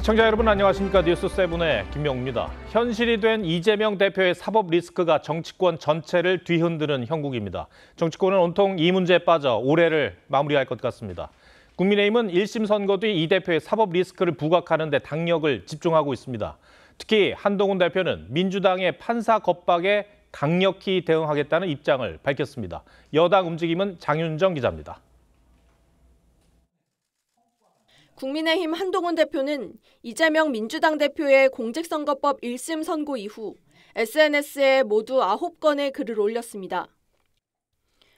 시청자 여러분 안녕하십니까. 뉴스7의 김명우입니다. 현실이 된 이재명 대표의 사법 리스크가 정치권 전체를 뒤흔드는 형국입니다. 정치권은 온통 이 문제에 빠져 올해를 마무리할 것 같습니다. 국민의힘은 1심 선거 뒤 이 대표의 사법 리스크를 부각하는 데 당력을 집중하고 있습니다. 특히 한동훈 대표는 민주당의 판사 겁박에 강력히 대응하겠다는 입장을 밝혔습니다. 여당 움직임은 장윤정 기자입니다. 국민의힘 한동훈 대표는 이재명 민주당 대표의 공직선거법 1심 선고 이후 SNS에 모두 9건의 글을 올렸습니다.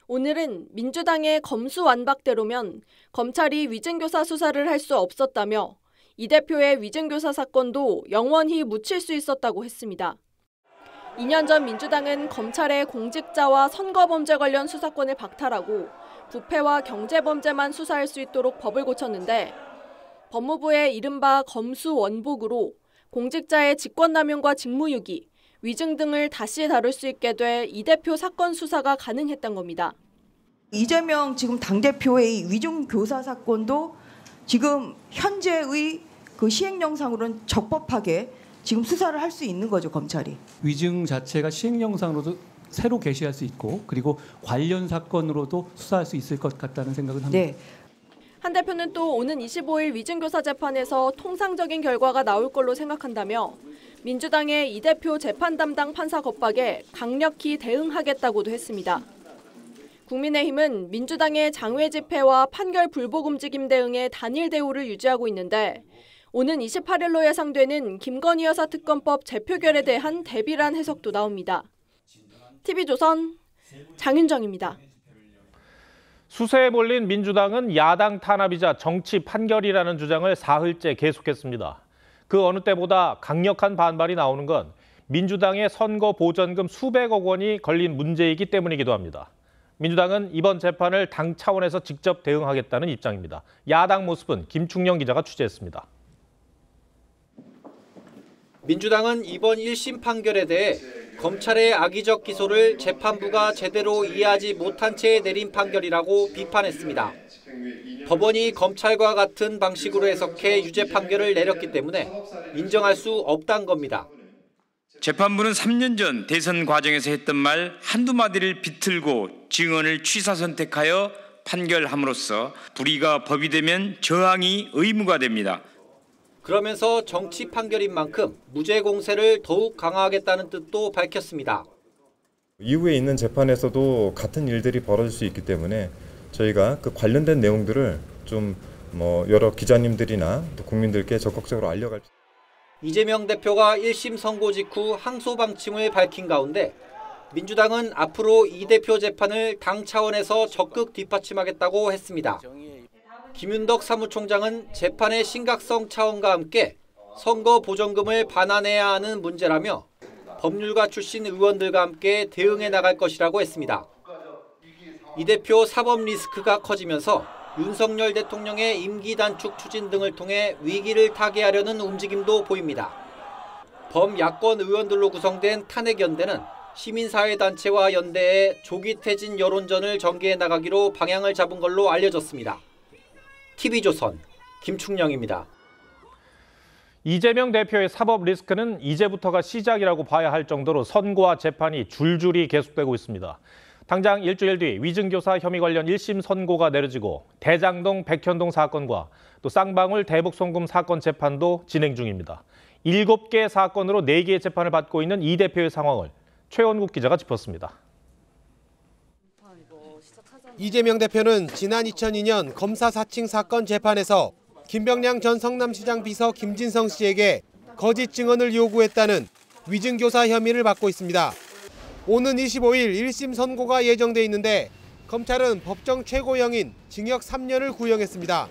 오늘은 민주당의 검수완박대로면 검찰이 위증교사 수사를 할 수 없었다며 이 대표의 위증교사 사건도 영원히 묻힐 수 있었다고 했습니다. 2년 전 민주당은 검찰의 공직자와 선거범죄 관련 수사권을 박탈하고 부패와 경제범죄만 수사할 수 있도록 법을 고쳤는데 법무부의 이른바 검수원복으로 공직자의 직권남용과 직무유기, 위증 등을 다시 다룰 수 있게 돼 이 대표 사건 수사가 가능했던 겁니다. 이재명 지금 당대표의 위증교사 사건도 지금 현재의 그 시행령상으로는 적법하게 지금 수사를 할 수 있는 거죠, 검찰이. 위증 자체가 시행령상으로도 새로 게시할 수 있고 그리고 관련 사건으로도 수사할 수 있을 것 같다는 생각은 합니다. 네. 한 대표는 또 오는 25일 위증교사 재판에서 통상적인 결과가 나올 걸로 생각한다며 민주당의 이 대표 재판 담당 판사 겁박에 강력히 대응하겠다고도 했습니다. 국민의힘은 민주당의 장외 집회와 판결 불복 움직임 대응에 단일 대우를 유지하고 있는데 오는 28일로 예상되는 김건희 여사 특검법 재표결에 대한 대비란 해석도 나옵니다. TV조선 장윤정입니다. 수세에 몰린 민주당은 야당 탄압이자 정치 판결이라는 주장을 사흘째 계속했습니다. 그 어느 때보다 강력한 반발이 나오는 건 민주당의 선거 보전금 수백억 원이 걸린 문제이기 때문이기도 합니다. 민주당은 이번 재판을 당 차원에서 직접 대응하겠다는 입장입니다. 야당 모습은 김충영 기자가 취재했습니다. 민주당은 이번 1심 판결에 대해 검찰의 악의적 기소를 재판부가 제대로 이해하지 못한 채 내린 판결이라고 비판했습니다. 법원이 검찰과 같은 방식으로 해석해 유죄 판결을 내렸기 때문에 인정할 수 없다는 겁니다. 재판부는 3년 전 대선 과정에서 했던 말 한두 마디를 비틀고 증언을 취사 선택하여 판결함으로써 불의가 법이 되면 저항이 의무가 됩니다. 그러면서 정치 판결인 만큼 무죄 공세를 더욱 강화하겠다는 뜻도 밝혔습니다. 이후에 있는 재판에서도 같은 일들이 벌어질 수 있기 때문에 저희가 그 관련된 내용들을 좀 여러 기자님들이나 또 국민들께 적극적으로 알려갈. 이재명 대표가 1심 선고 직후 항소 방침을 밝힌 가운데 민주당은 앞으로 이 대표 재판을 당 차원에서 적극 뒷받침하겠다고 했습니다. 김윤덕 사무총장은 재판의 심각성 차원과 함께 선거 보전금을 반환해야 하는 문제라며 법률가 출신 의원들과 함께 대응해 나갈 것이라고 했습니다. 이 대표 사법 리스크가 커지면서 윤석열 대통령의 임기 단축 추진 등을 통해 위기를 타개하려는 움직임도 보입니다. 범야권 의원들로 구성된 탄핵연대는 시민사회단체와 연대해 조기 퇴진 여론전을 전개해 나가기로 방향을 잡은 걸로 알려졌습니다. TV조선 김충영입니다. 이재명 대표의 사법 리스크는 이제부터가 시작이라고 봐야 할 정도로 선고와 재판이 줄줄이 계속되고 있습니다. 당장 일주일 뒤 위증교사 혐의 관련 1심 선고가 내려지고 대장동 백현동 사건과 또 쌍방울 대북송금 사건 재판도 진행 중입니다. 7개 사건으로 4개의 재판을 받고 있는 이 대표의 상황을 최원국 기자가 짚었습니다. 이재명 대표는 지난 2002년 검사 사칭 사건 재판에서 김병량 전 성남시장 비서 김진성 씨에게 거짓 증언을 요구했다는 위증교사 혐의를 받고 있습니다. 오는 25일 1심 선고가 예정돼 있는데 검찰은 법정 최고형인 징역 3년을 구형했습니다.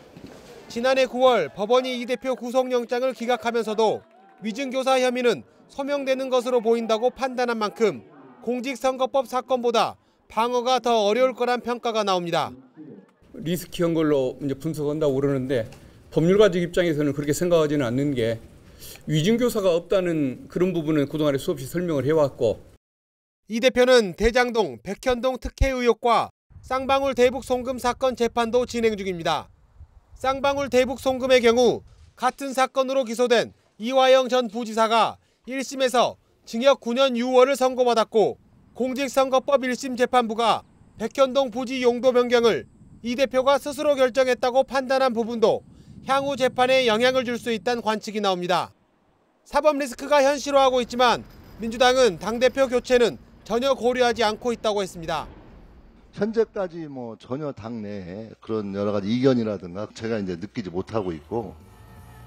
지난해 9월 법원이 이 대표 구속영장을 기각하면서도 위증교사 혐의는 소명되는 것으로 보인다고 판단한 만큼 공직선거법 사건보다 방어가 더 어려울 거란 평가가 나옵니다. 리스키한 걸로 이제 분석한다고 그러는데 법률가적 입장에서는 그렇게 생각하지는 않는 게 위증교사가 없다는 그런 부분은 그동안에 수없이 설명을 해왔고. 이 대표는 대장동, 백현동 특혜 의혹과 쌍방울 대북 송금 사건 재판도 진행 중입니다. 쌍방울 대북 송금의 경우 같은 사건으로 기소된 이화영 전 부지사가 1심에서 징역 9년 6월을 선고받았고 공직선거법 1심 재판부가 백현동 부지 용도 변경을 이 대표가 스스로 결정했다고 판단한 부분도 향후 재판에 영향을 줄 수 있다는 관측이 나옵니다. 사법 리스크가 현실화하고 있지만 민주당은 당대표 교체는 전혀 고려하지 않고 있다고 했습니다. 현재까지 전혀 당내에 그런 여러 가지 이견이라든가 제가 이제 느끼지 못하고 있고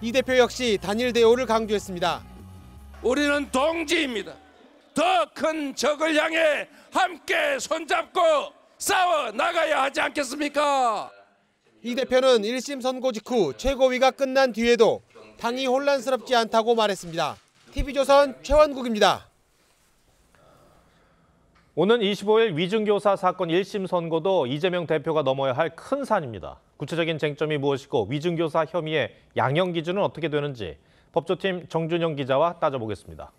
이 대표 역시 단일 대우를 강조했습니다. 우리는 동지입니다. 더 큰 적을 향해 함께 손잡고 싸워 나가야 하지 않겠습니까? 이 대표는 1심 선고 직후 최고위가 끝난 뒤에도 당이 혼란스럽지 않다고 말했습니다. TV조선 최원국입니다. 오는 25일 위증교사 사건 1심 선고도 이재명 대표가 넘어야 할 큰 산입니다. 구체적인 쟁점이 무엇이고 위증교사 혐의의 양형 기준은 어떻게 되는지 법조팀 정준영 기자와 따져보겠습니다.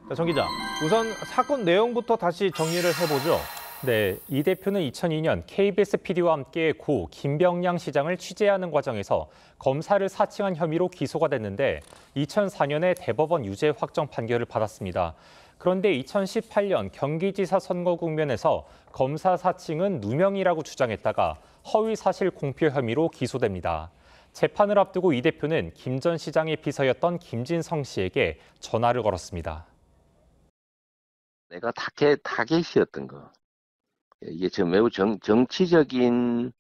자, 정 기자, 우선 사건 내용부터 다시 정리를 해보죠. 네, 이 대표는 2002년 KBS PD와 함께 고 김병량 시장을 취재하는 과정에서 검사를 사칭한 혐의로 기소가 됐는데 2004년에 대법원 유죄 확정 판결을 받았습니다. 그런데 2018년 경기지사 선거 국면에서 검사 사칭은 누명이라고 주장했다가 허위 사실 공표 혐의로 기소됩니다. 재판을 앞두고 이 대표는 김 전 시장의 비서였던 김진성 씨에게 전화를 걸었습니다. 내가 타겟이었던 거. 이게 지금 매우 정치적인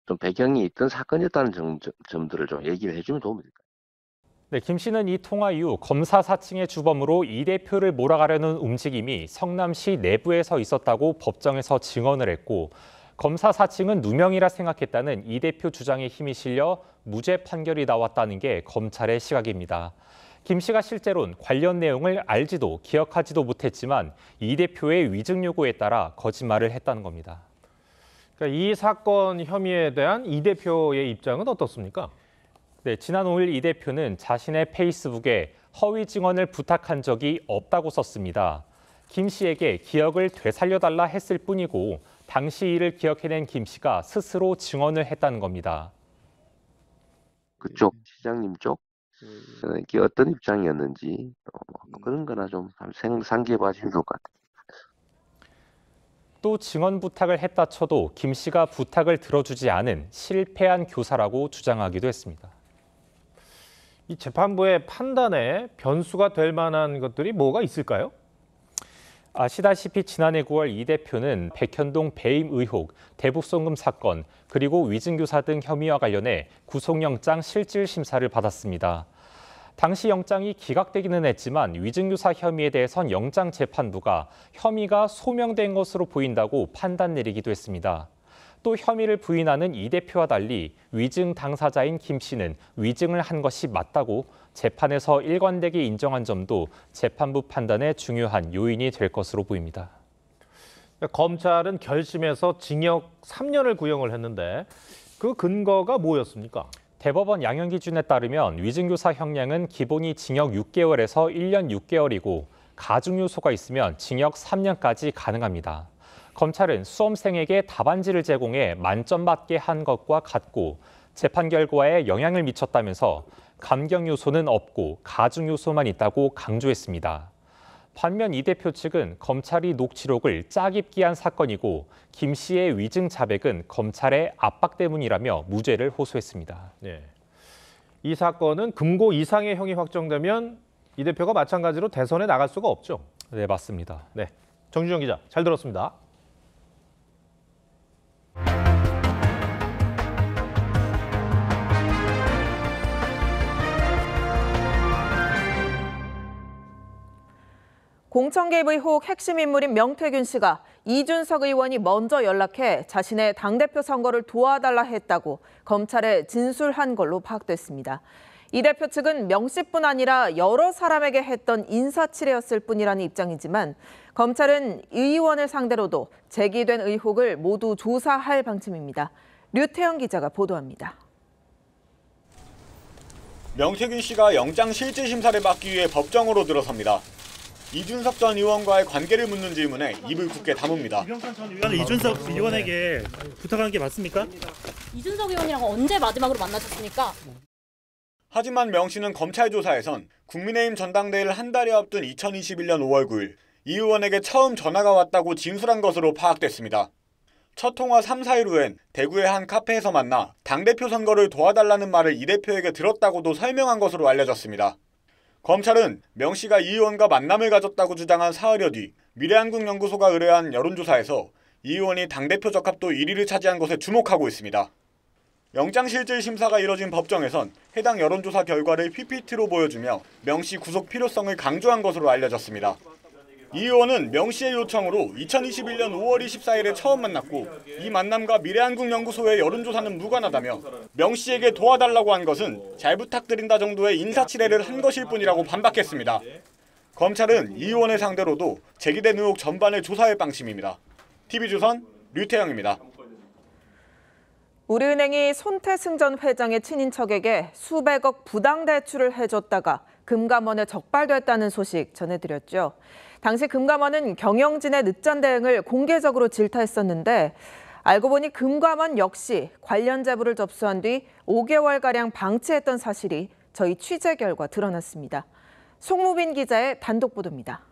좀 배경이 있던 사건이었다는 점들을 좀 얘기를 해주면 도움이 될까요? 네, 김 씨는 이 통화 이후 검사 사칭의 주범으로 이 대표를 몰아가려는 움직임이 성남시 내부에서 있었다고 법정에서 증언을 했고 검사 사칭은 누명이라 생각했다는 이 대표 주장에 힘이 실려 무죄 판결이 나왔다는 게 검찰의 시각입니다. 김 씨가 실제로는 관련 내용을 알지도 기억하지도 못했지만 이 대표의 위증 요구에 따라 거짓말을 했다는 겁니다. 그러니까 이 사건 혐의에 대한 이 대표의 입장은 어떻습니까? 네, 지난 5일 이 대표는 자신의 페이스북에 허위 증언을 부탁한 적이 없다고 썼습니다. 김 씨에게 기억을 되살려달라 했을 뿐이고 당시 일을 기억해낸 김 씨가 스스로 증언을 했다는 겁니다. 그쪽 시장님 쪽? 이게 어떤 입장이었는지 그런 거나 좀 상기해 봐주면 좋을 것 같아요. 또 증언 부탁을 했다 쳐도 김 씨가 부탁을 들어주지 않은 실패한 교사라고 주장하기도 했습니다. 이 재판부의 판단에 변수가 될 만한 것들이 뭐가 있을까요? 아시다시피 지난해 9월 이 대표는 백현동 배임 의혹, 대북송금 사건, 그리고 위증교사 등 혐의와 관련해 구속영장 실질 심사를 받았습니다. 당시 영장이 기각되기는 했지만 위증교사 혐의에 대해선 영장재판부가 혐의가 소명된 것으로 보인다고 판단 내리기도 했습니다. 또 혐의를 부인하는 이 대표와 달리 위증 당사자인 김 씨는 위증을 한 것이 맞다고 재판에서 일관되게 인정한 점도 재판부 판단에 중요한 요인이 될 것으로 보입니다. 검찰은 결심에서 징역 3년을 구형을 했는데 그 근거가 뭐였습니까? 대법원 양형 기준에 따르면 위증교사 형량은 기본이 징역 6개월에서 1년 6개월이고 가중 요소가 있으면 징역 3년까지 가능합니다. 검찰은 수험생에게 답안지를 제공해 만점 받게 한 것과 같고 재판 결과에 영향을 미쳤다면서 감경 요소는 없고 가중 요소만 있다고 강조했습니다. 반면 이 대표 측은 검찰이 녹취록을 짜깁기 한 사건이고 김 씨의 위증 자백은 검찰의 압박 때문이라며 무죄를 호소했습니다. 네. 이 사건은 금고 이상의 형이 확정되면 이 대표가 마찬가지로 대선에 나갈 수가 없죠. 네, 맞습니다. 네, 정준영 기자 잘 들었습니다. 공천 개입 의혹 핵심 인물인 명태균 씨가 이준석 의원이 먼저 연락해 자신의 당대표 선거를 도와달라 했다고 검찰에 진술한 걸로 파악됐습니다. 이 대표 측은 명 씨뿐 아니라 여러 사람에게 했던 인사치레였을 뿐이라는 입장이지만 검찰은 의원을 상대로도 제기된 의혹을 모두 조사할 방침입니다. 류태영 기자가 보도합니다. 명태균 씨가 영장 실질 심사를 받기 위해 법정으로 들어섭니다. 이준석 전 의원과의 관계를 묻는 질문에 입을 굳게 다뭅니다. 이병찬 전 의원은 이준석 의원에게 부탁한 게 맞습니까? 이준석 의원이랑 언제 마지막으로 만나셨습니까? 하지만 명 씨는 검찰 조사에선 국민의힘 전당대회를 한 달여 앞둔 2021년 5월 9일 이 의원에게 처음 전화가 왔다고 진술한 것으로 파악됐습니다. 첫 통화 3, 4일 후엔 대구의 한 카페에서 만나 당대표 선거를 도와달라는 말을 이 대표에게 들었다고도 설명한 것으로 알려졌습니다. 검찰은 명 씨가 이 의원과 만남을 가졌다고 주장한 사흘여 뒤 미래한국연구소가 의뢰한 여론조사에서 이 의원이 당대표 적합도 1위를 차지한 것에 주목하고 있습니다. 영장실질 심사가 이뤄진 법정에선 해당 여론조사 결과를 PPT로 보여주며 명 씨 구속 필요성을 강조한 것으로 알려졌습니다. 이 의원은 명 씨의 요청으로 2021년 5월 24일에 처음 만났고 이 만남과 미래한국연구소의 여론조사는 무관하다며 명 씨에게 도와달라고 한 것은 잘 부탁드린다 정도의 인사치레를 한 것일 뿐이라고 반박했습니다. 검찰은 이 의원을 상대로도 제기된 의혹 전반을 조사할 방침입니다. TV조선 류태영입니다. 우리은행이 손태승 전 회장의 친인척에게 수백억 부당대출을 해줬다가 금감원에 적발됐다는 소식 전해드렸죠. 당시 금감원은 경영진의 늦전 대응을 공개적으로 질타했었는데 알고 보니 금감원 역시 관련 제보를 접수한 뒤 5개월가량 방치했던 사실이 저희 취재 결과 드러났습니다. 송무빈 기자의 단독 보도입니다.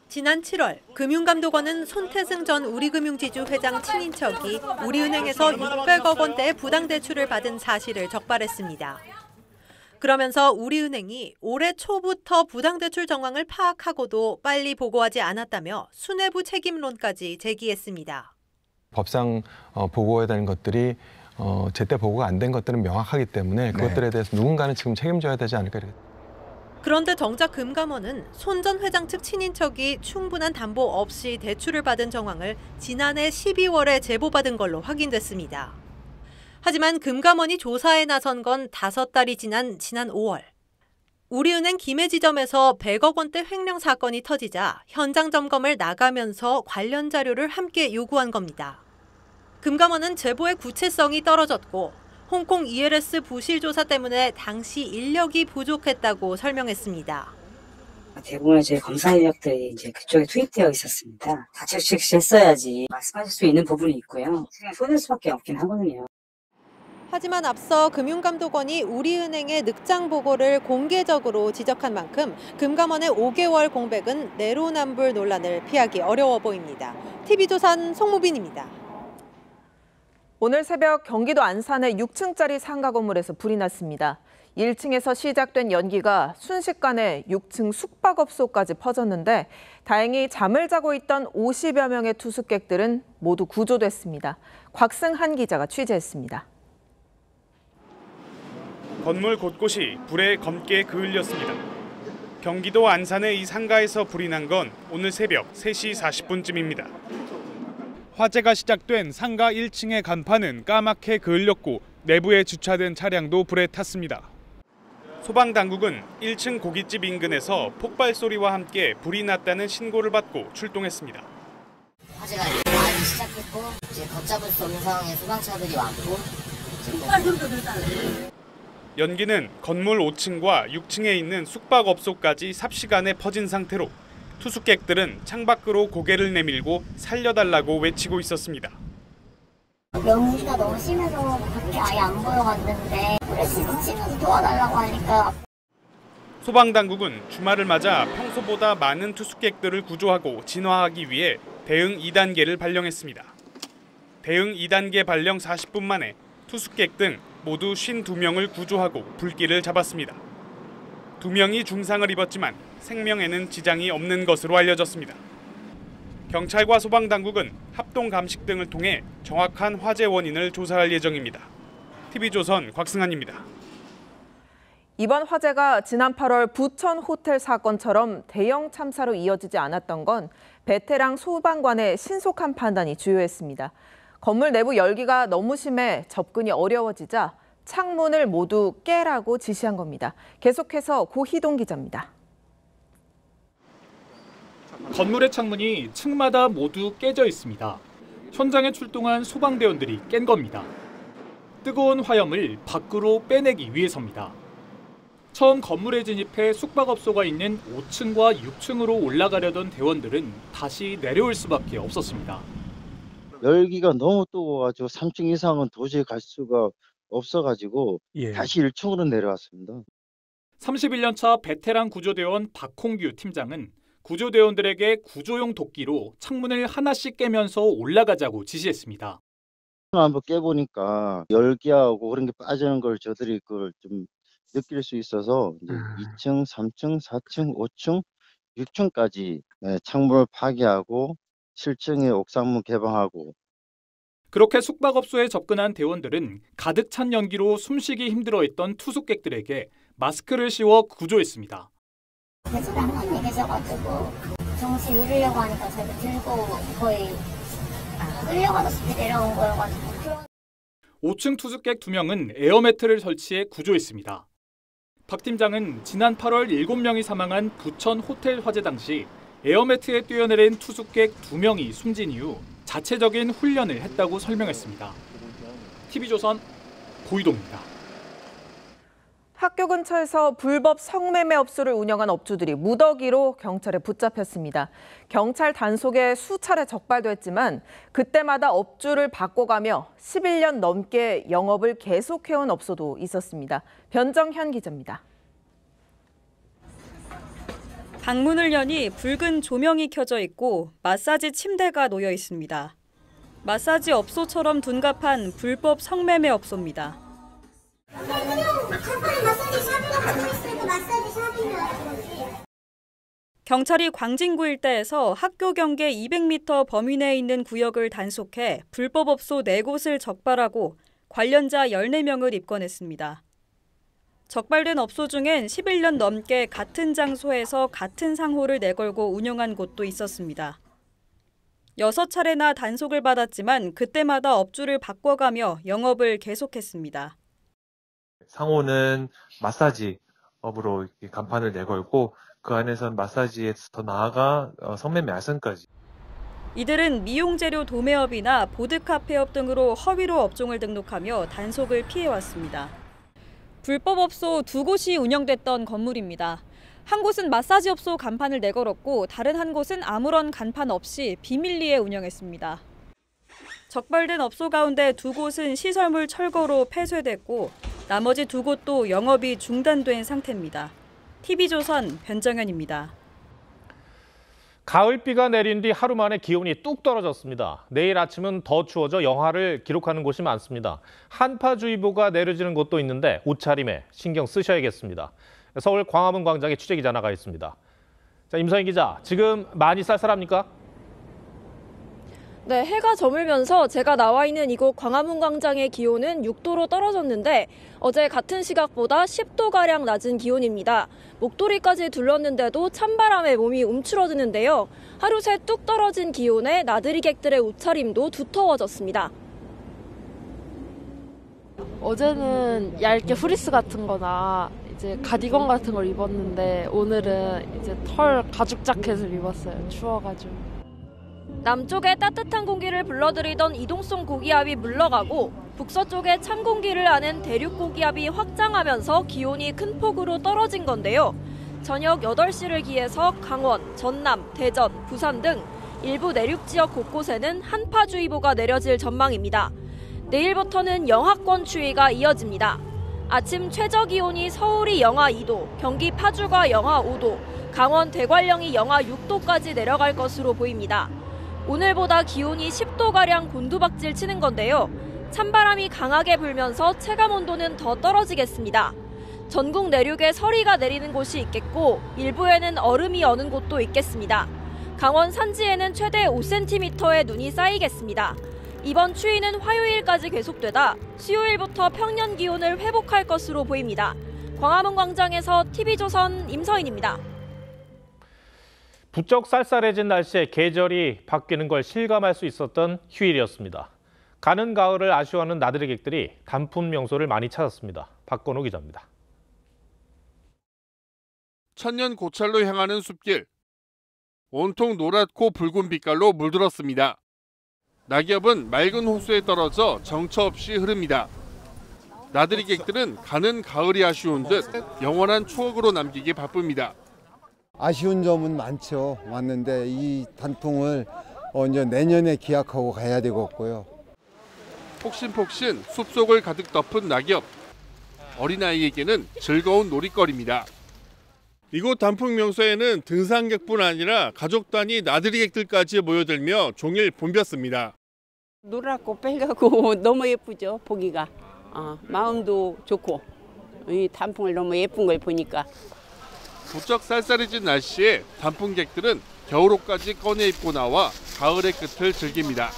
지난 7월 금융감독원은 손태승 전 우리금융지주 회장 친인척이 우리은행에서 600억 원대의 부당대출을 받은 사실을 적발했습니다. 그러면서 우리은행이 올해 초부터 부당대출 정황을 파악하고도 빨리 보고하지 않았다며 수뇌부 책임론까지 제기했습니다. 법상 보고해야 되는 것들이 제때 보고가 안 된 것들은 명확하기 때문에 그것들에 대해서 누군가는 지금 책임져야 되지 않을까. 그런데 정작 금감원은 손 전 회장 측 친인척이 충분한 담보 없이 대출을 받은 정황을 지난해 12월에 제보받은 걸로 확인됐습니다. 하지만 금감원이 조사에 나선 건 5달이 지난 5월. 우리은행 김해 지점에서 100억 원대 횡령 사건이 터지자 현장 점검을 나가면서 관련 자료를 함께 요구한 겁니다. 금감원은 제보의 구체성이 떨어졌고 홍콩 ELS 부실 조사 때문에 당시 인력이 부족했다고 설명했습니다. 대부분의 저희 검사 인력들이 이제 그쪽에 투입되어 있었습니다. 다채롭게 했어야지 말씀하실 수 있는 부분이 있고요. 그냥 손댈 수밖에 없긴 하거든요. 하지만 앞서 금융감독원이 우리은행의 늑장 보고를 공개적으로 지적한 만큼 금감원의 5개월 공백은 내로남불 논란을 피하기 어려워 보입니다. TV조선 송무빈입니다. 오늘 새벽 경기도 안산의 6층짜리 상가 건물에서 불이 났습니다. 1층에서 시작된 연기가 순식간에 6층 숙박업소까지 퍼졌는데 다행히 잠을 자고 있던 50여 명의 투숙객들은 모두 구조됐습니다. 곽승한 기자가 취재했습니다. 건물 곳곳이 불에 검게 그을렸습니다. 경기도 안산의 이 상가에서 불이 난 건 오늘 새벽 3시 40분쯤입니다. 화재가 시작된 상가 1층의 간판은 까맣게 그을렸고 내부에 주차된 차량도 불에 탔습니다. 소방당국은 1층 고깃집 인근에서 폭발 소리와 함께 불이 났다는 신고를 받고 출동했습니다. 화재가 많이 시작했고 이제 걷잡을 수 없는 상황에 소방차들이 왔고 연기는 건물 5층과 6층에 있는 숙박업소까지 삽시간에 퍼진 상태로 투숙객들은 창밖으로 고개를 내밀고 살려달라고 외치고 있었습니다. 연기가 너무 심해서 밖에 아예 안 보여갔는데 불에 치면서 도와달라고 하니까. 소방당국은 주말을 맞아 평소보다 많은 투숙객들을 구조하고 진화하기 위해 대응 2단계를 발령했습니다. 대응 2단계 발령 40분 만에 투숙객 등 모두 52명을 구조하고 불길을 잡았습니다. 2명이 중상을 입었지만 생명에는 지장이 없는 것으로 알려졌습니다. 경찰과 소방당국은 합동 감식 등을 통해 정확한 화재 원인을 조사할 예정입니다. TV조선 곽승한입니다. 이번 화재가 지난 8월 부천 호텔 사건처럼 대형 참사로 이어지지 않았던 건 베테랑 소방관의 신속한 판단이 주요했습니다. 건물 내부 열기가 너무 심해 접근이 어려워지자 창문을 모두 깨라고 지시한 겁니다. 계속해서 고희동 기자입니다. 건물의 창문이 층마다 모두 깨져 있습니다. 현장에 출동한 소방대원들이 깬 겁니다. 뜨거운 화염을 밖으로 빼내기 위해서입니다. 처음 건물에 진입해 숙박업소가 있는 5층과 6층으로 올라가려던 대원들은 다시 내려올 수밖에 없었습니다. 열기가 너무 뜨거워가지고 3층 이상은 도저히 갈 수가 없어가지고 다시 1층으로 내려왔습니다. 31년 차 베테랑 구조대원 박홍규 팀장은 구조대원들에게 구조용 도끼로 창문을 하나씩 깨면서 올라가자고 지시했습니다. 한번 깨보니까 열기하고 그런 게 빠지는 걸 저들이 그걸 좀 느낄 수 있어서 이제 2층, 3층, 4층, 5층, 6층까지 창문을 파괴하고 7층에 옥상문 개방하고. 그렇게 숙박업소에 접근한 대원들은 가득 찬 연기로 숨쉬기 힘들어했던 투숙객들에게 마스크를 씌워 구조했습니다. 배수를 한 분이 계셔가지고 정신 잃으려고 하니까 저희가 들고 거의 끌려가다시피 내려온 거여가지고. 5층 투숙객 2명은 에어매트를 설치해 구조했습니다. 박 팀장은 지난 8월 7명이 사망한 부천 호텔 화재 당시 에어매트에 뛰어내린 투숙객 2명이 숨진 이후 자체적인 훈련을 했다고 설명했습니다. TV조선 고이동입니다. 학교 근처에서 불법 성매매 업소를 운영한 업주들이 무더기로 경찰에 붙잡혔습니다. 경찰 단속에 수차례 적발됐지만 그때마다 업주를 바꿔가며 11년 넘게 영업을 계속해온 업소도 있었습니다. 변정현 기자입니다. 방문을 여니 붉은 조명이 켜져 있고 마사지 침대가 놓여 있습니다. 마사지 업소처럼 둔갑한 불법 성매매 업소입니다. 경찰이 광진구 일대에서 학교 경계 200m 범위 내에 있는 구역을 단속해 불법 업소 4곳을 적발하고 관련자 14명을 입건했습니다. 적발된 업소 중엔 11년 넘게 같은 장소에서 같은 상호를 내걸고 운영한 곳도 있었습니다. 6차례나 단속을 받았지만 그때마다 업주를 바꿔가며 영업을 계속했습니다. 상호는 마사지 업으로 간판을 내걸고 그 안에선 마사지에 더 나아가 성매매 알선까지. 이들은 미용재료 도매업이나 보드카페업 등으로 허위로 업종을 등록하며 단속을 피해왔습니다. 불법 업소 2곳이 운영됐던 건물입니다. 한 곳은 마사지 업소 간판을 내걸었고 다른 한 곳은 아무런 간판 없이 비밀리에 운영했습니다. 적발된 업소 가운데 2곳은 시설물 철거로 폐쇄됐고 나머지 2곳도 영업이 중단된 상태입니다. TV조선 변정현입니다. 가을비가 내린 뒤 하루 만에 기온이 뚝 떨어졌습니다. 내일 아침은 더 추워져 영하를 기록하는 곳이 많습니다. 한파주의보가 내려지는 곳도 있는데 옷차림에 신경 쓰셔야겠습니다. 서울 광화문 광장에 취재기자 나가 있습니다. 자, 임서인 기자, 지금 많이 쌀쌀합니까? 네, 해가 저물면서 제가 나와 있는 이곳 광화문 광장의 기온은 6도로 떨어졌는데 어제 같은 시각보다 10도가량 낮은 기온입니다. 목도리까지 둘렀는데도 찬바람에 몸이 움츠러드는데요. 하루 새 뚝 떨어진 기온에 나들이객들의 옷차림도 두터워졌습니다. 어제는 얇게 후리스 같은 거나 이제 가디건 같은 걸 입었는데 오늘은 이제 털 가죽 자켓을 입었어요. 추워가지고. 남쪽에 따뜻한 공기를 불러들이던 이동성 고기압이 물러가고 북서쪽에 찬 공기를 아는 대륙 고기압이 확장하면서 기온이 큰 폭으로 떨어진 건데요. 저녁 8시를 기해서 강원, 전남, 대전, 부산 등 일부 내륙 지역 곳곳에는 한파주의보가 내려질 전망입니다. 내일부터는 영하권 추위가 이어집니다. 아침 최저 기온이 서울이 영하 2도, 경기 파주가 영하 5도, 강원 대관령이 영하 6도까지 내려갈 것으로 보입니다. 오늘보다 기온이 10도가량 곤두박질 치는 건데요. 찬바람이 강하게 불면서 체감온도는 더 떨어지겠습니다. 전국 내륙에 서리가 내리는 곳이 있겠고 일부에는 얼음이 어는 곳도 있겠습니다. 강원 산지에는 최대 5cm의 눈이 쌓이겠습니다. 이번 추위는 화요일까지 계속되다 수요일부터 평년 기온을 회복할 것으로 보입니다. 광화문 광장에서 TV조선 임서인입니다. 부쩍 쌀쌀해진 날씨에 계절이 바뀌는 걸 실감할 수 있었던 휴일이었습니다. 가는 가을을 아쉬워하는 나들이객들이 단풍 명소를 많이 찾았습니다. 박건호 기자입니다. 천년 고찰로 향하는 숲길. 온통 노랗고 붉은 빛깔로 물들었습니다. 낙엽은 맑은 호수에 떨어져 정처 없이 흐릅니다. 나들이객들은 가는 가을이 아쉬운 듯 영원한 추억으로 남기기 바쁩니다. 아쉬운 점은 많죠. 왔는데 이 단풍을 이제 내년에 기약하고 가야 되겠고요. 폭신폭신 숲속을 가득 덮은 낙엽. 어린아이에게는 즐거운 놀이거리입니다. 이곳 단풍 명소에는 등산객뿐 아니라 가족 단위 나들이객들까지 모여들며 종일 봄폈습니다. 노랗고 빨갛고 너무 예쁘죠, 보기가. 마음도 좋고 이 단풍을 너무 예쁜 걸 보니까. 부쩍 쌀쌀해진 날씨에 단풍객들은 겨울옷까지 꺼내 입고 나와 가을의 끝을 즐깁니다.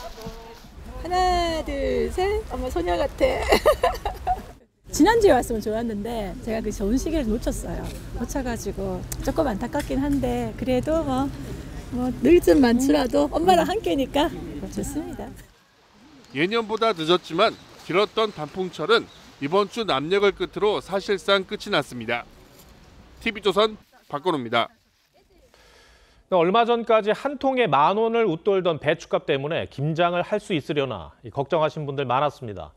하나, 둘, 셋. 엄마 소녀 같아. 지난주에 왔으면 좋았는데 제가 그 좋은 시기를 놓쳐가지고 조금 안타깝긴 한데 그래도 뭐 늦은 많더라도 엄마랑 함께니까 좋습니다. 예년보다 늦었지만 길었던 단풍철은 이번 주 남력을 끝으로 사실상 끝이 났습니다. TV조선 박건우입니다. 얼마 전까지 한 통에 10,000원을 웃돌던 배추값 때문에 김장을 할 수 있으려나 걱정하신 분들 많았습니다.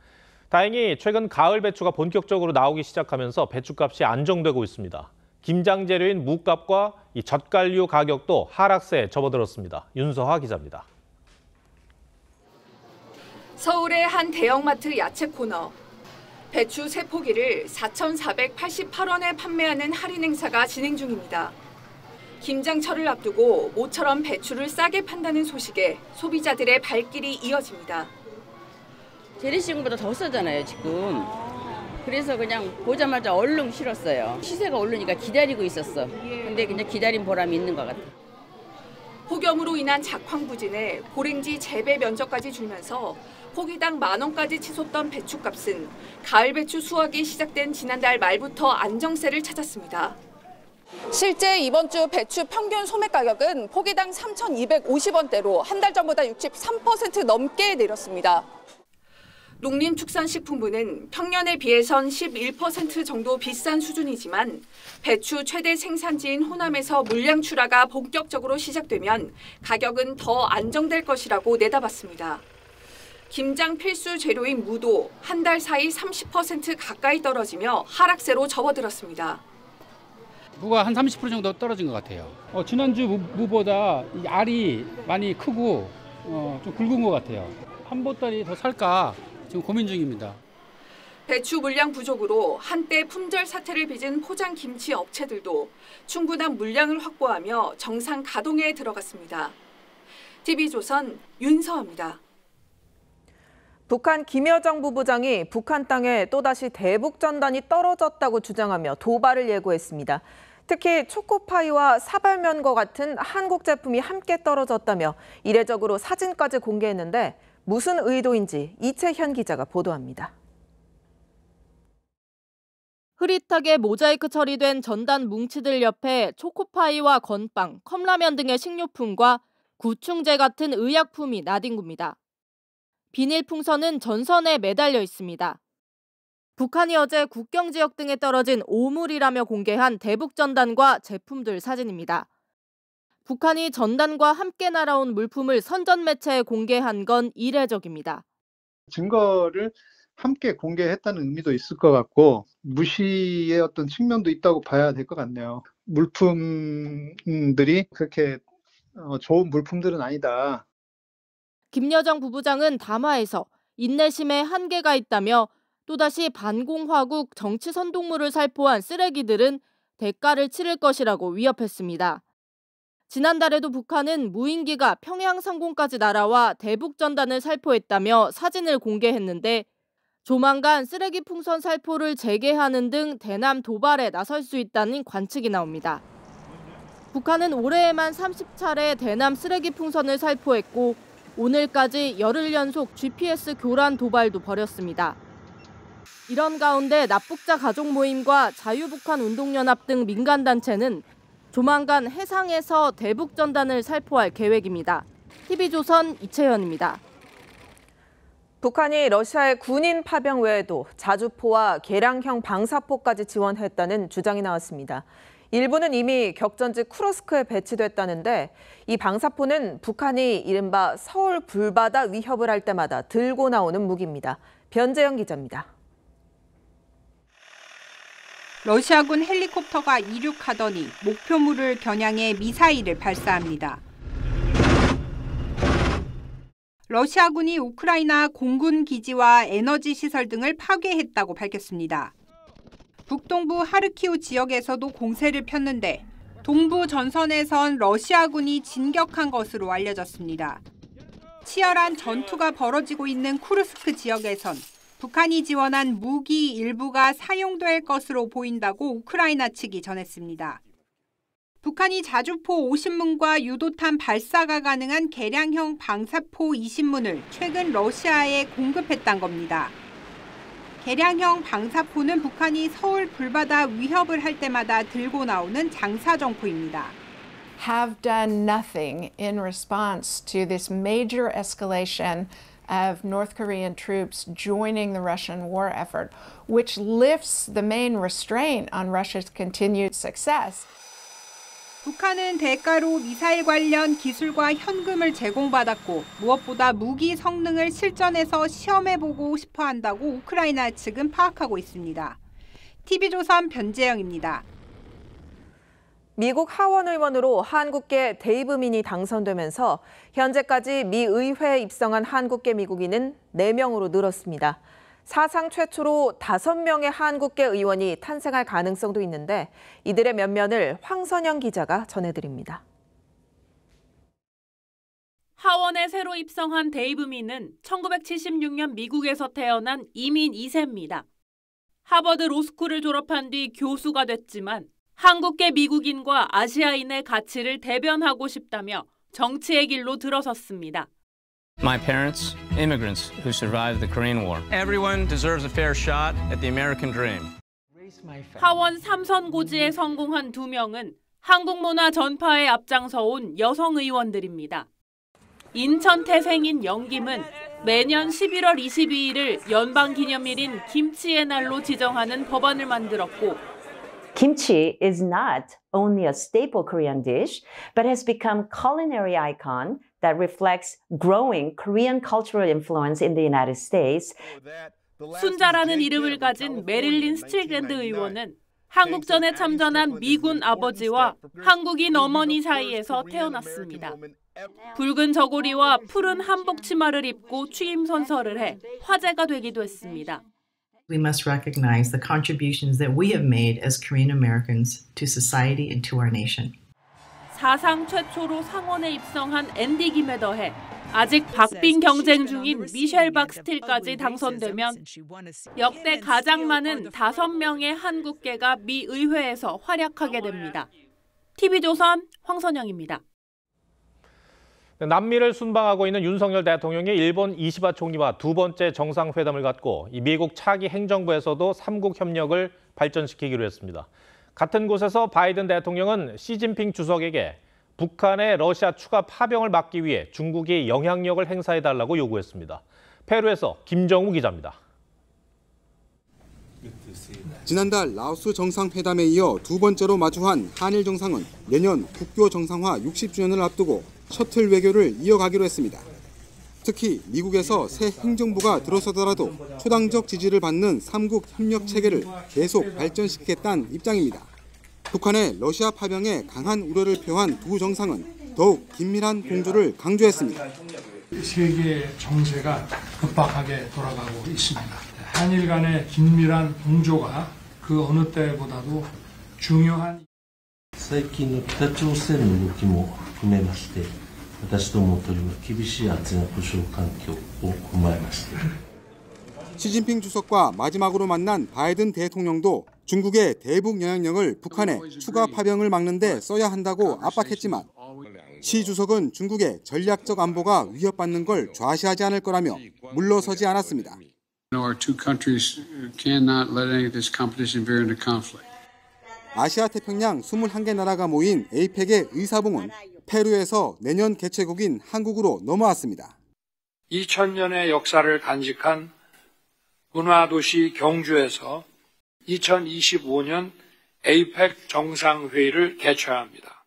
다행히 최근 가을 배추가 본격적으로 나오기 시작하면서 배추값이 안정되고 있습니다. 김장 재료인 무값과 이 젓갈류 가격도 하락세에 접어들었습니다. 윤서화 기자입니다. 서울의 한 대형마트 야채 코너. 배추 3포기를 4,488원에 판매하는 할인 행사가 진행 중입니다. 김장철을 앞두고 모처럼 배추를 싸게 판다는 소식에 소비자들의 발길이 이어집니다. 재래시장보다 더 싸잖아요, 지금. 그래서 그냥 보자마자 얼른 실었어요. 시세가 오르니까 기다리고 있었어. 근데 그냥 기다린 보람이 있는 것 같아. 폭염으로 인한 작황 부진에 고랭지 재배 면적까지 줄면서 포기당 10,000원까지 치솟던 배추값은 가을 배추 수확이 시작된 지난달 말부터 안정세를 찾았습니다. 실제 이번 주 배추 평균 소매 가격은 포기당 3,250원대로 한 달 전보다 63% 넘게 내렸습니다. 농림축산식품부는 평년에 비해선 11% 정도 비싼 수준이지만 배추 최대 생산지인 호남에서 물량 출하가 본격적으로 시작되면 가격은 더 안정될 것이라고 내다봤습니다. 김장 필수 재료인 무도 한 달 사이 30% 가까이 떨어지며 하락세로 접어들었습니다. 무가 한 30% 정도 떨어진 것 같아요. 지난주 무보다 이 알이 많이 크고 좀 굵은 것 같아요. 한 보따리 더 살까 지금 고민 중입니다. 배추 물량 부족으로 한때 품절 사태를 빚은 포장 김치 업체들도 충분한 물량을 확보하며 정상 가동에 들어갔습니다. TV조선 윤서아입니다. 북한 김여정 부부장이 북한 땅에 또다시 대북전단이 떨어졌다고 주장하며 도발을 예고했습니다. 특히 초코파이와 사발면과 같은 한국 제품이 함께 떨어졌다며 이례적으로 사진까지 공개했는데 무슨 의도인지 이채현 기자가 보도합니다. 흐릿하게 모자이크 처리된 전단 뭉치들 옆에 초코파이와 건빵, 컵라면 등의 식료품과 구충제 같은 의약품이 나뒹굽니다. 비닐 풍선은 전선에 매달려 있습니다. 북한이 어제 국경 지역 등에 떨어진 오물이라며 공개한 대북 전단과 제품들 사진입니다. 북한이 전단과 함께 날아온 물품을 선전 매체에 공개한 건 이례적입니다. 증거를 함께 공개했다는 의미도 있을 것 같고 무시의 어떤 측면도 있다고 봐야 될 것 같네요. 물품들이 그렇게 좋은 물품들은 아니다. 김여정 부부장은 담화에서 인내심에 한계가 있다며 또다시 반공화국 정치선동물을 살포한 쓰레기들은 대가를 치를 것이라고 위협했습니다. 지난달에도 북한은 무인기가 평양 상공까지 날아와 대북 전단을 살포했다며 사진을 공개했는데 조만간 쓰레기 풍선 살포를 재개하는 등 대남 도발에 나설 수 있다는 관측이 나옵니다. 북한은 올해에만 30차례 대남 쓰레기 풍선을 살포했고 오늘까지 열흘 연속 GPS 교란 도발도 벌였습니다. 이런 가운데 납북자 가족 모임과 자유북한 운동연합 등 민간단체는 조만간 해상에서 대북 전단을 살포할 계획입니다. TV조선 이채연입니다. 북한이 러시아의 군인 파병 외에도 자주포와 계량형 방사포까지 지원했다는 주장이 나왔습니다. 일부는 이미 격전지 쿠르스크에 배치됐다는데 이 방사포는 북한이 이른바 서울 불바다 위협을 할 때마다 들고 나오는 무기입니다. 변재영 기자입니다. 러시아군 헬리콥터가 이륙하더니 목표물을 겨냥해 미사일을 발사합니다. 러시아군이 우크라이나 공군 기지와 에너지 시설 등을 파괴했다고 밝혔습니다. 북동부 하르키우 지역에서도 공세를 폈는데 동부 전선에선 러시아군이 진격한 것으로 알려졌습니다. 치열한 전투가 벌어지고 있는 쿠르스크 지역에선 북한이 지원한 무기 일부가 사용될 것으로 보인다고 우크라이나 측이 전했습니다. 북한이 자주포 50문과 유도탄 발사가 가능한 개량형 방사포 20문을 최근 러시아에 공급했단 겁니다. 개량형 방사포는 북한이 서울 불바다 위협을 할 때마다 들고 나오는 장사정포입니다. Have done nothing in response to this major escalation of North Korean troops joining the Russian war effort, which lifts the main restraint on Russia's continued success. 북한은 대가로 미사일 관련 기술과 현금을 제공받았고 무엇보다 무기 성능을 실전에서 시험해보고 싶어 한다고 우크라이나 측은 파악하고 있습니다. TV조선 변재영입니다. 미국 하원 의원으로 한국계 데이브 민이 당선되면서 현재까지 미 의회에 입성한 한국계 미국인은 4명으로 늘었습니다. 사상 최초로 5명의 한국계 의원이 탄생할 가능성도 있는데 이들의 면면을 황선영 기자가 전해드립니다. 하원에 새로 입성한 데이브 민은 1976년 미국에서 태어난 이민 2세입니다. 하버드 로스쿨을 졸업한 뒤 교수가 됐지만 한국계 미국인과 아시아인의 가치를 대변하고 싶다며 정치의 길로 들어섰습니다. My parents, immigrants who survived the Korean War. Everyone deserves a fair shot at the American dream. 하원 3선 고지에 성공한 2명은 한국 문화 전파에 앞장서온 여성 의원들입니다. 인천 태생인 영김은 매년 11월 22일을 연방기념일인 김치의 날로 지정하는 법안을 만들었고 Kimchi is not only a staple Korean dish, but has become culinary icon that reflects growing Korean cultural influence in the United States. 순자라는 이름을 가진 메릴린 스트리랜드 의원은 한국전에 참전한 미군 아버지와 한국인 어머니 사이에서 태어났습니다. 붉은 저고리와 푸른 한복 치마를 입고 취임 선서를 해 화제가 되기도 했습니다. We must recognize the contributions that we have made as Korean Americans to society and to our nation. 사상 최초로 상원에 입성한 앤디 김에 더해 아직 박빙 경쟁 중인 미셸 박스틸까지 당선되면 역대 가장 많은 5명의 한국계가 미 의회에서 활약하게 됩니다. TV조선 황선영입니다. 남미를 순방하고 있는 윤석열 대통령이 일본 이시바 총리와 2번째 정상회담을 갖고 이 미국 차기 행정부에서도 3국 협력을 발전시키기로 했습니다. 같은 곳에서 바이든 대통령은 시진핑 주석에게 북한의 러시아 추가 파병을 막기 위해 중국이 영향력을 행사해달라고 요구했습니다. 페루에서 김정우 기자입니다. 지난달 라오스 정상회담에 이어 2번째로 마주한 한일 정상은 내년 국교 정상화 60주년을 앞두고 셔틀 외교를 이어가기로 했습니다. 특히 미국에서 새 행정부가 들어서더라도 초당적 지지를 받는 3국 협력 체계를 계속 발전시키겠다는 입장입니다. 북한의 러시아 파병에 강한 우려를 표한 두 정상은 더욱 긴밀한 공조를 강조했습니다. 세계 정세가 급박하게 돌아가고 있습니다. 한일 간의 긴밀한 공조가 그 어느 때보다도 중요한 最近の北朝鮮の動きも含めまして、私どもという厳しい安全保障環境を踏まえまして。 시진핑 주석과 마지막으로 만난 바이든 대통령도 중국의 대북 영향력을 북한의 추가 파병을 막는 데 써야 한다고 압박했지만 시 주석은 중국의 전략적 안보가 위협받는 걸 좌시하지 않을 거라며 물러서지 않았습니다. Our two countries cannot let any of this competition veer into conflict. 아시아 태평양 21개 나라가 모인 에이펙의 의사봉은 페루에서 내년 개최국인 한국으로 넘어왔습니다. 2000년의 역사를 간직한 문화도시 경주에서 2025년 에이펙 정상회의를 개최합니다.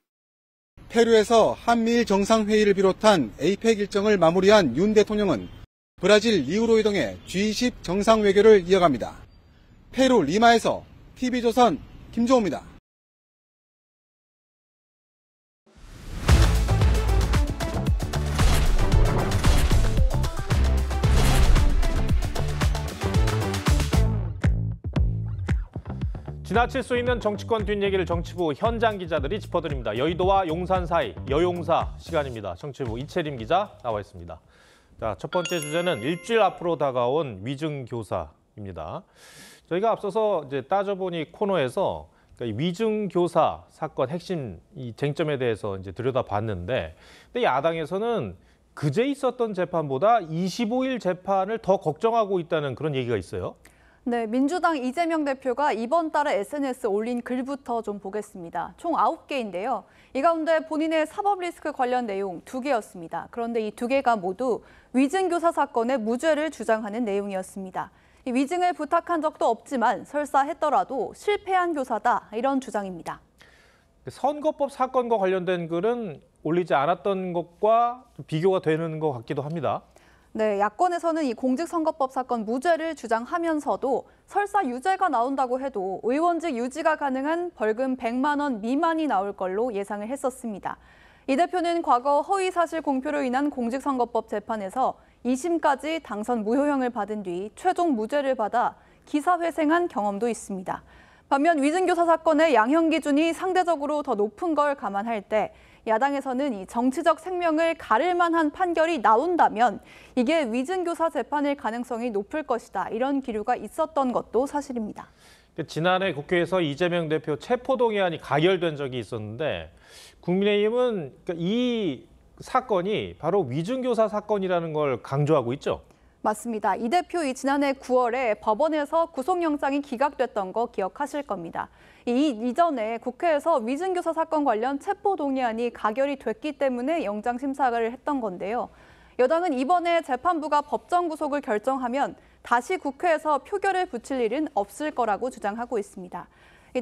페루에서 한미일 정상회의를 비롯한 에이펙 일정을 마무리한 윤 대통령은 브라질 리우로 이동해 G20 정상외교를 이어갑니다. 페루 리마에서 TV조선 김종우입니다. 지나칠 수 있는 정치권 뒷얘기를 정치부 현장 기자들이 짚어드립니다. 여의도와 용산 사이 여용사 시간입니다. 정치부 이채림 기자 나와 있습니다. 자, 첫 번째 주제는 일주일 앞으로 다가온 위증교사입니다. 저희가 앞서서 이제 따져보니 코너에서 그러니까 위증교사 사건 핵심 이 쟁점에 대해서 이제 들여다봤는데, 근데 야당에서는 그제 있었던 재판보다 25일 재판을 더 걱정하고 있다는 그런 얘기가 있어요. 네, 민주당 이재명 대표가 이번 달에 SNS에 올린 글부터 좀 보겠습니다. 총 9개인데요. 이 가운데 본인의 사법 리스크 관련 내용 2개였습니다. 그런데 이 2개가 모두 위증교사 사건의 무죄를 주장하는 내용이었습니다. 이 위증을 부탁한 적도 없지만 설사 했더라도 실패한 교사다, 이런 주장입니다. 선거법 사건과 관련된 글은 올리지 않았던 것과 비교가 되는 것 같기도 합니다. 네, 야권에서는 이 공직선거법 사건 무죄를 주장하면서도 설사 유죄가 나온다고 해도 의원직 유지가 가능한 벌금 100만 원 미만이 나올 걸로 예상을 했었습니다. 이 대표는 과거 허위사실 공표로 인한 공직선거법 재판에서 2심까지 당선 무효형을 받은 뒤 최종 무죄를 받아 기사회생한 경험도 있습니다. 반면 위증교사 사건의 양형 기준이 상대적으로 더 높은 걸 감안할 때 야당에서는 이 정치적 생명을 가를 만한 판결이 나온다면 이게 위증교사 재판일 가능성이 높을 것이다, 이런 기류가 있었던 것도 사실입니다. 지난해 국회에서 이재명 대표 체포동의안이 가결된 적이 있었는데 국민의힘은 이 사건이 바로 위증교사 사건이라는 걸 강조하고 있죠. 맞습니다. 이 대표 지난해 9월에 법원에서 구속영장이 기각됐던 거 기억하실 겁니다. 이전에 국회에서 위증교사 사건 관련 체포동의안이 가결이 됐기 때문에 영장 심사를 했던 건데요. 여당은 이번에 재판부가 법정 구속을 결정하면 다시 국회에서 표결을 붙일 일은 없을 거라고 주장하고 있습니다.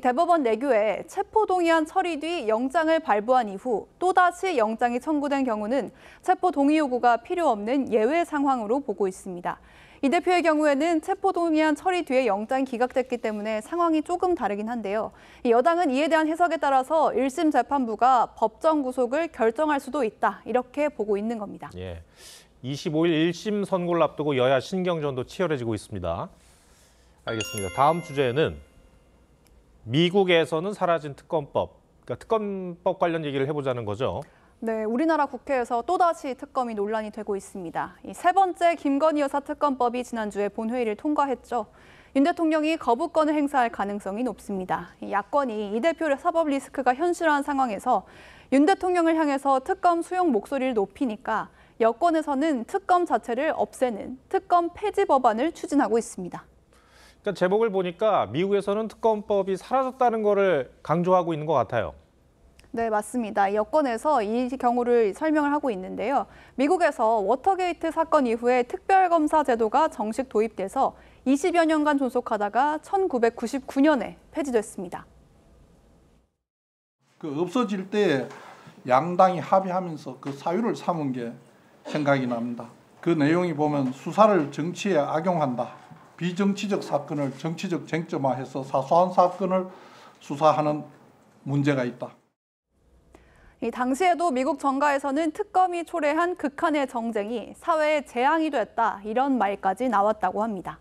대법원 내규에 체포동의안 처리 뒤 영장을 발부한 이후 또다시 영장이 청구된 경우는 체포동의 요구가 필요 없는 예외 상황으로 보고 있습니다. 이 대표의 경우에는 체포동의안 처리 뒤에 영장이 기각됐기 때문에 상황이 조금 다르긴 한데요. 여당은 이에 대한 해석에 따라서 1심 재판부가 법정 구속을 결정할 수도 있다, 이렇게 보고 있는 겁니다. 예, 25일 1심 선고를 앞두고 여야 신경전도 치열해지고 있습니다. 알겠습니다. 다음 주제는 미국에서는 사라진 특검법, 그러니까 특검법 관련 얘기를 해보자는 거죠. 네, 우리나라 국회에서 또다시 특검이 논란이 되고 있습니다. 이 세 번째 김건희 여사 특검법이 지난주에 본회의를 통과했죠. 윤 대통령이 거부권을 행사할 가능성이 높습니다. 야권이 이 대표의 사법 리스크가 현실화한 상황에서 윤 대통령을 향해서 특검 수용 목소리를 높이니까 여권에서는 특검 자체를 없애는 특검 폐지 법안을 추진하고 있습니다. 그러니까 제목을 보니까 미국에서는 특검법이 사라졌다는 거를 강조하고 있는 것 같아요. 네, 맞습니다. 여권에서 이 경우를 설명을 하고 있는데요. 미국에서 워터게이트 사건 이후에 특별검사 제도가 정식 도입돼서 20여 년간 존속하다가 1999년에 폐지됐습니다. 없어질 때 양당이 합의하면서 그 사유를 삼은 게 생각이 납니다. 그 내용이 보면 수사를 정치에 악용한다. 비정치적 사건을 정치적 쟁점화해서 사소한 사건을 수사하는 문제가 있다. 이 당시에도 미국 정가에서는 특검이 초래한 극한의 정쟁이 사회에 재앙이 됐다, 이런 말까지 나왔다고 합니다.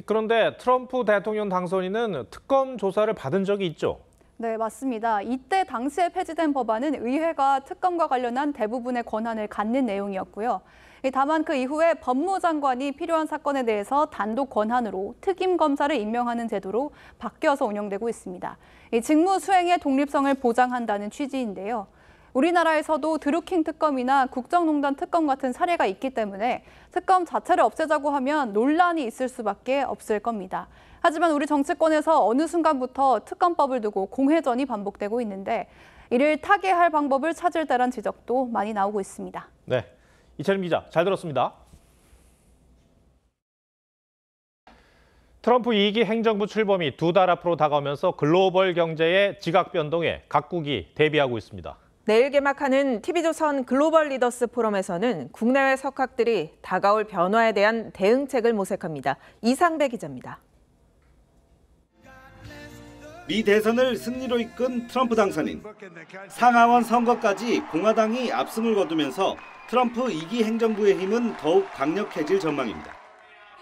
그런데 트럼프 대통령 당선인은 특검 조사를 받은 적이 있죠? 네, 맞습니다. 이때 당시에 폐지된 법안은 의회가 특검과 관련한 대부분의 권한을 갖는 내용이었고요. 다만 그 이후에 법무장관이 필요한 사건에 대해서 단독 권한으로 특임 검사를 임명하는 제도로 바뀌어서 운영되고 있습니다. 직무 수행의 독립성을 보장한다는 취지인데요. 우리나라에서도 드루킹 특검이나 국정농단 특검 같은 사례가 있기 때문에 특검 자체를 없애자고 하면 논란이 있을 수밖에 없을 겁니다. 하지만 우리 정치권에서 어느 순간부터 특검법을 두고 공회전이 반복되고 있는데 이를 타개할 방법을 찾을 때란 지적도 많이 나오고 있습니다. 네, 이채림 기자 잘 들었습니다. 트럼프 2기 행정부 출범이 2달 앞으로 다가오면서 글로벌 경제의 지각 변동에 각국이 대비하고 있습니다. 내일 개막하는 TV조선 글로벌 리더스 포럼에서는 국내외 석학들이 다가올 변화에 대한 대응책을 모색합니다. 이상배 기자입니다. 미 대선을 승리로 이끈 트럼프 당선인. 상하원 선거까지 공화당이 압승을 거두면서 트럼프 2기 행정부의 힘은 더욱 강력해질 전망입니다.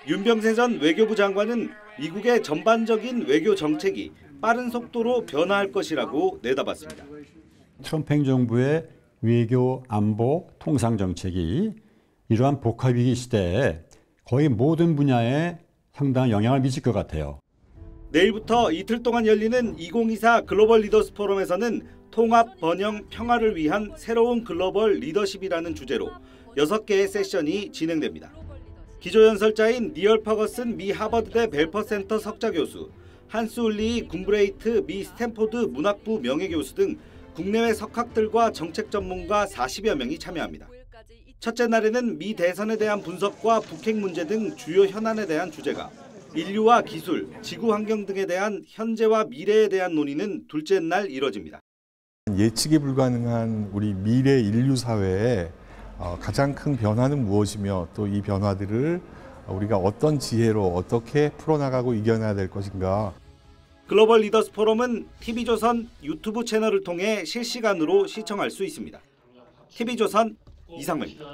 윤병세 전 외교부 장관은 미국의 전반적인 외교 정책이 빠른 속도로 변화할 것이라고 내다봤습니다. 트럼프 행정부의 외교, 안보, 통상 정책이 이러한 복합위기 시대에 거의 모든 분야에 상당한 영향을 미칠 것 같아요. 내일부터 이틀 동안 열리는 2024 글로벌 리더스 포럼에서는 통합, 번영, 평화를 위한 새로운 글로벌 리더십이라는 주제로 6개의 세션이 진행됩니다. 기조연설자인 니얼 퍼거슨 미 하버드대 벨퍼센터 석좌교수, 한스 울리 군브레이트 미 스탠포드 문학부 명예교수 등 국내외 석학들과 정책 전문가 40여 명이 참여합니다. 첫째 날에는 미 대선에 대한 분석과 북핵 문제 등 주요 현안에 대한 주제가, 인류와 기술, 지구 환경 등에 대한 현재와 미래에 대한 논의는 둘째 날 이뤄집니다. 예측이 불가능한 우리 미래 인류 사회의 가장 큰 변화는 무엇이며 또 이 변화들을 우리가 어떤 지혜로 어떻게 풀어나가고 이겨내야 될 것인가. 글로벌 리더스 포럼은 TV조선 유튜브 채널을 통해 실시간으로 시청할 수 있습니다. TV조선 이상문입니다.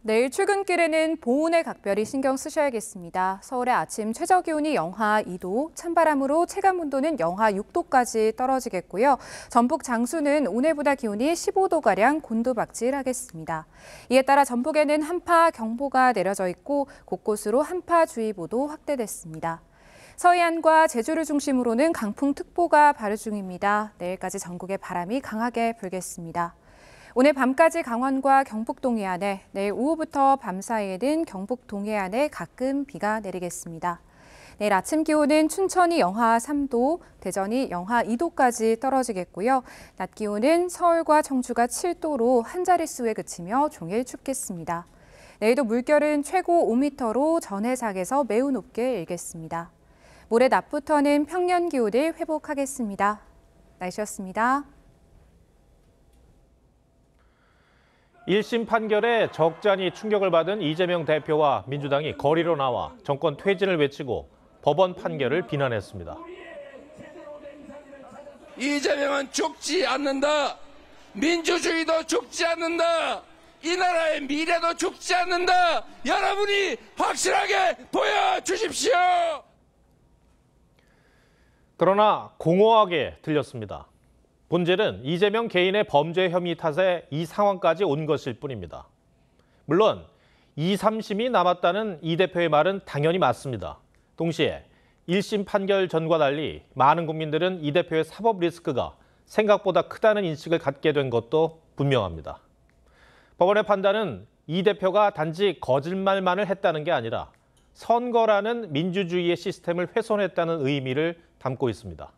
내일 출근길에는 보온에 각별히 신경 쓰셔야겠습니다. 서울의 아침 최저기온이 영하 2도, 찬바람으로 체감온도는 영하 6도까지 떨어지겠고요. 전북 장수는 오늘보다 기온이 15도가량 곤두박질하겠습니다. 이에 따라 전북에는 한파 경보가 내려져 있고 곳곳으로 한파주의보도 확대됐습니다. 서해안과 제주를 중심으로는 강풍특보가 발효 중입니다. 내일까지 전국에 바람이 강하게 불겠습니다. 오늘 밤까지 강원과 경북 동해안에, 내일 오후부터 밤 사이에는 경북 동해안에 가끔 비가 내리겠습니다. 내일 아침 기온은 춘천이 영하 3도, 대전이 영하 2도까지 떨어지겠고요. 낮 기온은 서울과 청주가 7도로 한 자릿수에 그치며 종일 춥겠습니다. 내일도 물결은 최고 5m로 전해상에서 매우 높게 일겠습니다. 모레 낮부터는 평년 기온을 회복하겠습니다. 날씨였습니다. 1심 판결에 적잖이 충격을 받은 이재명 대표와 민주당이 거리로 나와 정권 퇴진을 외치고 법원 판결을 비난했습니다. 이재명은 죽지 않는다. 민주주의도 죽지 않는다. 이 나라의 미래도 죽지 않는다. 여러분이 확실하게 보여주십시오. 그러나 공허하게 들렸습니다. 본질은 이재명 개인의 범죄 혐의 탓에 이 상황까지 온 것일 뿐입니다. 물론 2, 3심이 남았다는 이 대표의 말은 당연히 맞습니다. 동시에 1심 판결 전과 달리 많은 국민들은 이 대표의 사법 리스크가 생각보다 크다는 인식을 갖게 된 것도 분명합니다. 법원의 판단은 이 대표가 단지 거짓말만을 했다는 게 아니라 선거라는 민주주의의 시스템을 훼손했다는 의미를 담고 있습니다.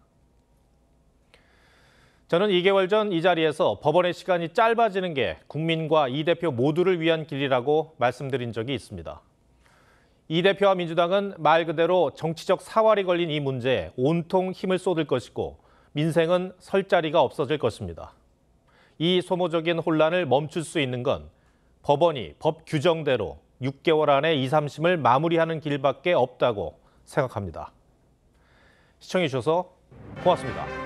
저는 2개월 전 이 자리에서 법원의 시간이 짧아지는 게 국민과 이 대표 모두를 위한 길이라고 말씀드린 적이 있습니다. 이 대표와 민주당은 말 그대로 정치적 사활이 걸린 이 문제에 온통 힘을 쏟을 것이고 민생은 설 자리가 없어질 것입니다. 이 소모적인 혼란을 멈출 수 있는 건 법원이 법 규정대로 6개월 안에 2, 3심을 마무리하는 길밖에 없다고 생각합니다. 시청해 주셔서 고맙습니다.